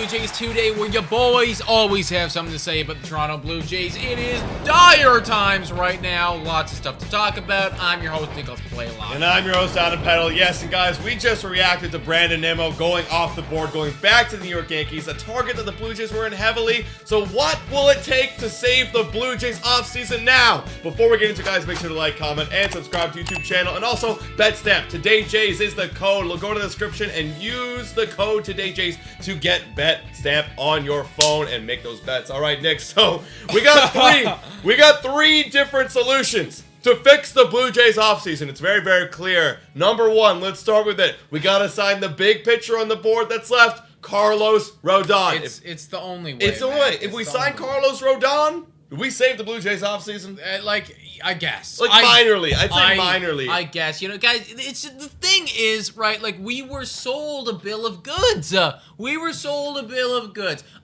Jays today, where your boys always have something to say about the Toronto Blue Jays. It is dire times right now. Lots of stuff to talk about. I'm your host, Nicholas Play Live. And I'm your host, Adam Peddle. Yes, and guys, we just reacted to Brandon Nimmo going off the board, going back to the New York Yankees, a target that the Blue Jays were in heavily. So what will it take to save the Blue Jays offseason now? Before we get into it, guys, make sure to like, comment, and subscribe to the YouTube channel. And also, Betstamp. TODAYJAYS is the code. Go to the description and use the code TODAYJAYS to get Betstamp on your phone and make those bets. All right, Nick. So we got three different solutions to fix the Blue Jays offseason. It's very, very clear. Number one, let's start with it. We got to sign the big pitcher on the board that's left, Carlos Rodon. It's the only way. It's the only way. If we sign Carlos Rodon, do we save the Blue Jays offseason? I guess. Minorly. I'd say minorly. I guess. You know, guys, it's the thing is, right, like, we were sold a bill of goods.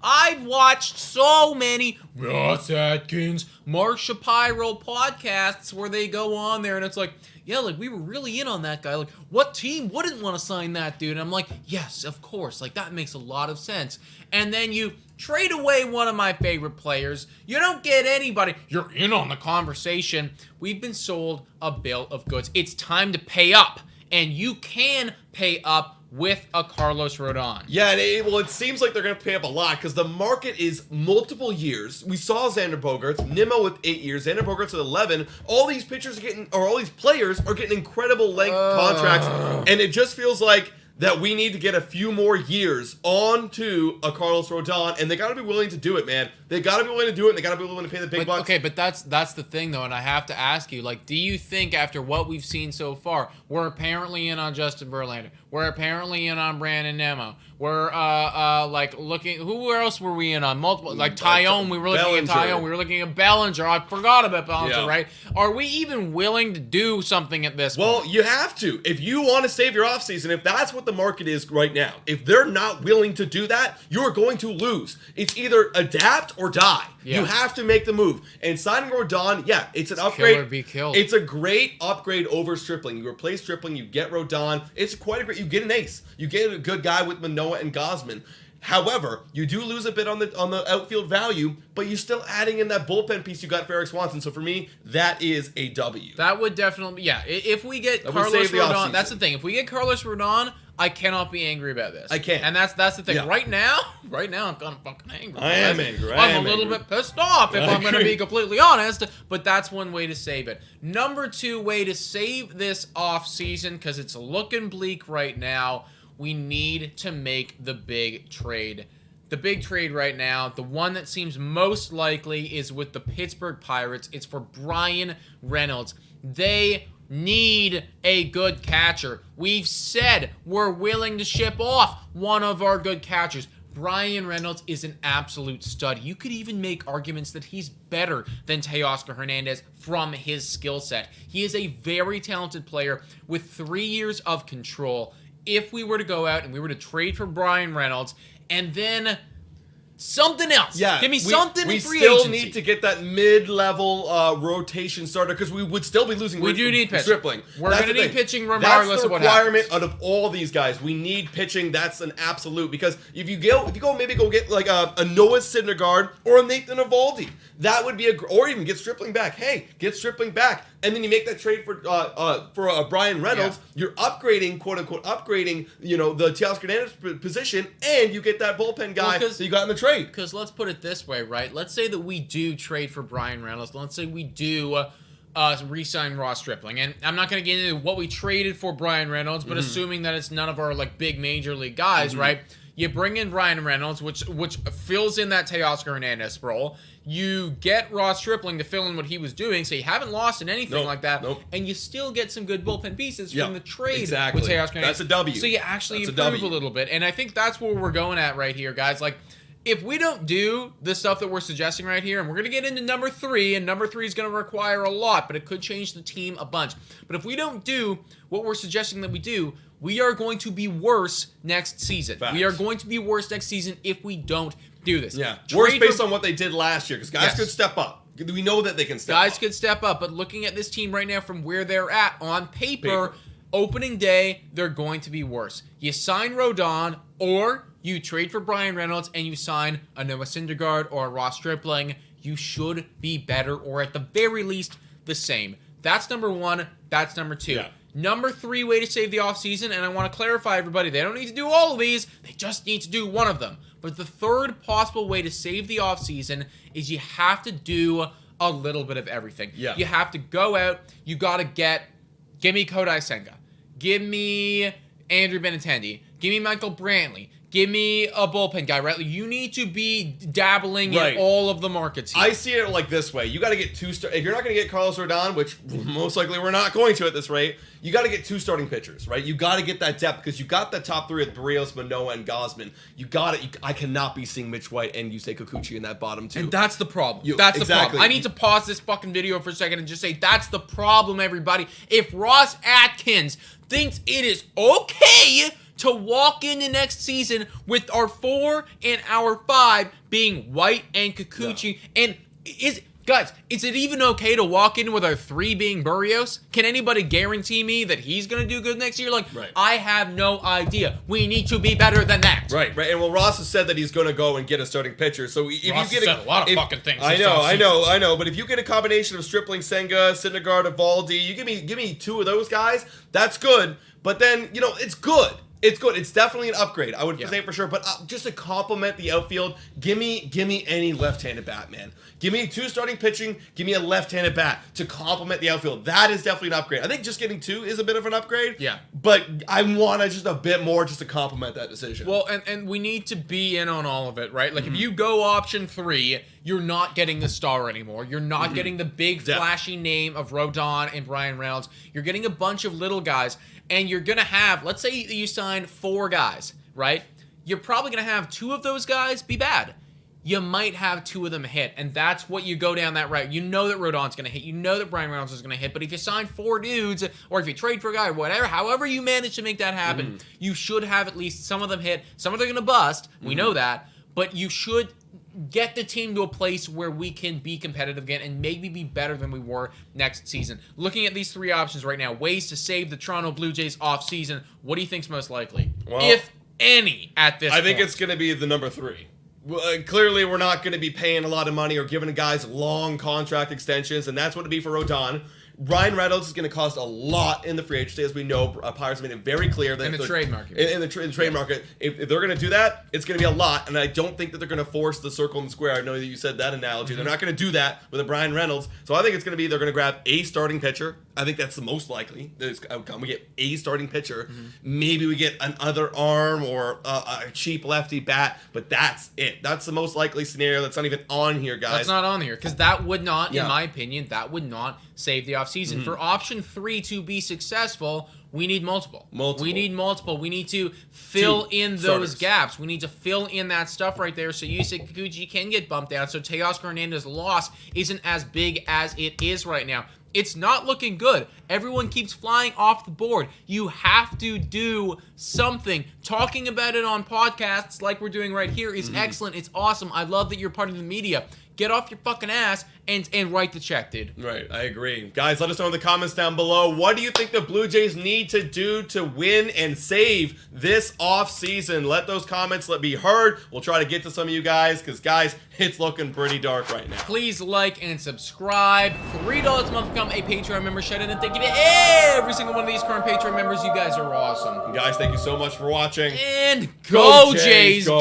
I've watched so many Ross Atkins, Mark Shapiro podcasts where they go on there and it's like, yeah, like, we were really in on that guy. Like, what team wouldn't want to sign that dude? And I'm like, yes, of course. Like, that makes a lot of sense. And then you trade away one of my favorite players. You don't get anybody. You're in on the conversation. We've been sold a bill of goods. It's time to pay up. And you can pay up with a Carlos Rodon. Yeah, it seems like they're going to pay up a lot because the market is multiple years. We saw Xander Bogaerts, Nimmo with 8 years, Xander Bogaerts with 11. All these pitchers are getting, or all these players are getting incredible length contracts, and it just feels like that we need to get a few more years onto a Carlos Rodon, and they got to be willing to do it, man. They got to be willing to do it, and they got to be willing to pay the big bucks. Okay, but that's the thing, though, and I have to ask you, like, do you think after what we've seen so far, we're apparently in on Justin Verlander, we're apparently in on Brandon Nimmo, we're, like, looking, who else were we in on? Multiple, like, Tyone, we were looking at Tyone, we were looking at Bellinger, I forgot about Bellinger, right? Are we even willing to do something at this point? Well, you have to. If you want to save your offseason, if that's what the market is right now, if they're not willing to do that, you're going to lose. It's either adapt or die. Yeah. You have to make the move. And signing Rodon, yeah, it's an upgrade. Kill or be killed. It's a great upgrade over Stripling. You replace Stripling, you get Rodon. It's quite a great. You get an ace. You get a good guy with Manoah and Gosman. However, you do lose a bit on the outfield value, but you're still adding in that bullpen piece you got for Eric Swanson. So for me, that is a W. That would definitely, yeah. If we get Carlos Rodon, that's the thing. If we get Carlos Rodon, I cannot be angry about this. I can't. And that's the thing. Yeah. Right now, I'm kind of fucking angry. I am angry. I'm a little bit pissed off, if I'm going to be completely honest. But that's one way to save it. Number two way to save this offseason, because it's looking bleak right now, we need to make the big trade. The big trade right now, the one that seems most likely, is with the Pittsburgh Pirates. It's for Bryan Reynolds. They need a good catcher. We've said we're willing to ship off one of our good catchers. Bryan Reynolds is an absolute stud. You could even make arguments that he's better than Teoscar Hernandez from his skill set. He is a very talented player with 3 years of control. If we were to go out and we were to trade for Bryan Reynolds and then something else. Yeah, give me something in free agency. We still need to get that mid-level rotation starter because we would still be losing. We do need pitching. Stripling. We're going to need pitching regardless of what happens. That's the requirement out of all these guys. We need pitching. That's an absolute, because if you go get like a Noah Syndergaard or a Nathan Eovaldi, that would be or even get Stripling back. Hey, get Stripling back, and then you make that trade for Bryan Reynolds. Yeah. You're upgrading, quote unquote, upgrading, the Teoscar Hernandez position, and you get that bullpen guy that you got in the trade. Because let's put it this way, right? Let's say that we do trade for Bryan Reynolds. Let's say we do re-sign Ross Stripling. And I'm not going to get into what we traded for Bryan Reynolds, but assuming that it's none of our like big major league guys, right? You bring in Bryan Reynolds, which fills in that Teoscar Hernandez role. You get Ross Stripling to fill in what he was doing, so you haven't lost in anything like that. And you still get some good bullpen pieces from the trade with Teoscar Hernandez. That's a W. So you actually improve a little bit. And I think that's where we're going at right here, guys. Like, if we don't do the stuff that we're suggesting right here, and we're going to get into number three, and number three is going to require a lot, but it could change the team a bunch. But if we don't do what we're suggesting that we do, we are going to be worse next season. Facts. We are going to be worse next season if we don't do this. Yeah, worse based on what they did last year, because guys could step up. We know that they can step up. Guys could step up, but looking at this team right now from where they're at on paper, opening day, they're going to be worse. You sign Rodon, or you trade for Bryan Reynolds and you sign a Noah Syndergaard or a Ross Stripling, you should be better, or at the very least, the same. That's number one. That's number two. Yeah. Number three way to save the offseason, and I want to clarify, everybody, they don't need to do all of these. They just need to do one of them. But the third possible way to save the offseason is you have to do a little bit of everything. Yeah. You have to go out. You got to give me Kodai Senga. Give me Andrew Benintendi. Give me Michael Brantley. Give me a bullpen guy, right? You need to be dabbling in all of the markets here. I see it like this way. You got to get if you're not going to get Carlos Rodon, which most likely we're not going to at this rate, you got to get 2 starting pitchers, right? You got to get that depth because you got the top 3 with Barrios, Manoah, and Gausman. You got it. I cannot be seeing Mitch White and Yusei Kikuchi in that bottom 2. And that's the problem. That's the problem. I need to pause this fucking video for a second and just say that's the problem, everybody. If Ross Atkins thinks it is okay to walk into next season with our 4 and our 5 being White and Kikuchi, and is it even okay to walk in with our 3 being Barrios? Can anybody guarantee me that he's going to do good next year? I have no idea. We need to be better than that. Right. And well, Ross has said that he's going to go and get a starting pitcher. So if Ross you get said a lot of fucking things. I know. But if you get a combination of Stripling, Senga, Syndergaard, Evaldi, you give me 2 of those guys, that's good. But then it's good. It's good. It's definitely an upgrade. I would say for sure. But just to complement the outfield, give me any left-handed bat, man. Give me 2 starting pitching. Give me a left-handed bat to complement the outfield. That is definitely an upgrade. I think just getting 2 is a bit of an upgrade. Yeah. But I want just a bit more just to complement that decision. Well, and we need to be in on all of it, right? Like if you go option 3, you're not getting the star anymore. You're not getting the big flashy name of Rodon and Bryan Reynolds. You're getting a bunch of little guys. And you're going to have, let's say you sign 4 guys, right? You're probably going to have 2 of those guys be bad. You might have 2 of them hit, and that's what you go down that route. You know that Rodon's going to hit. You know that Bryan Reynolds is going to hit. But if you sign 4 dudes, or if you trade for a guy, or whatever, however you manage to make that happen, you should have at least some of them hit. Some of them are going to bust. We know that. But you should get the team to a place where we can be competitive again and maybe be better than we were next season. Looking at these 3 options right now, ways to save the Toronto Blue Jays offseason, what do you think's most likely? Well, if any, at this point? I think it's going to be the number 3. Clearly, we're not going to be paying a lot of money or giving guys long contract extensions, and that's what it'd be for Rodon. Bryan Reynolds is going to cost a lot in the free agency, as we know. Pirates made it very clear that in the trade market. In the trade market, if they're going to do that, it's going to be a lot. And I don't think that they're going to force the circle and square. I know that you said that analogy. They're not going to do that with a Bryan Reynolds. So I think it's going to be they're going to grab a starting pitcher. I think that's the most likely outcome. We get a starting pitcher. Maybe we get another arm or a cheap lefty bat, but that's it. That's the most likely scenario. That's not even on here, guys. That's not on here because that would not, in my opinion, that would not save the offseason. For option 3 to be successful, we need multiple. We need multiple. We need to fill in those gaps. We need to fill in that stuff right there so Yusei Kikuchi can get bumped out so Teoscar Hernandez's loss isn't as big as it is right now. It's not looking good. Everyone keeps flying off the board. You have to do something. Talking about it on podcasts like we're doing right here is excellent. It's awesome. I love that you're part of the media. Get off your fucking ass and write the check, dude. Right, I agree. Guys, let us know in the comments down below. What do you think the Blue Jays need to do to win and save this offseason? Let those comments be heard. We'll try to get to some of you guys because, guys, it's looking pretty dark right now. Please like and subscribe. $3 a month become a Patreon member. Shout out and thank you to every single one of these current Patreon members. You guys are awesome. Guys, thank you so much for watching. And go Jays, go!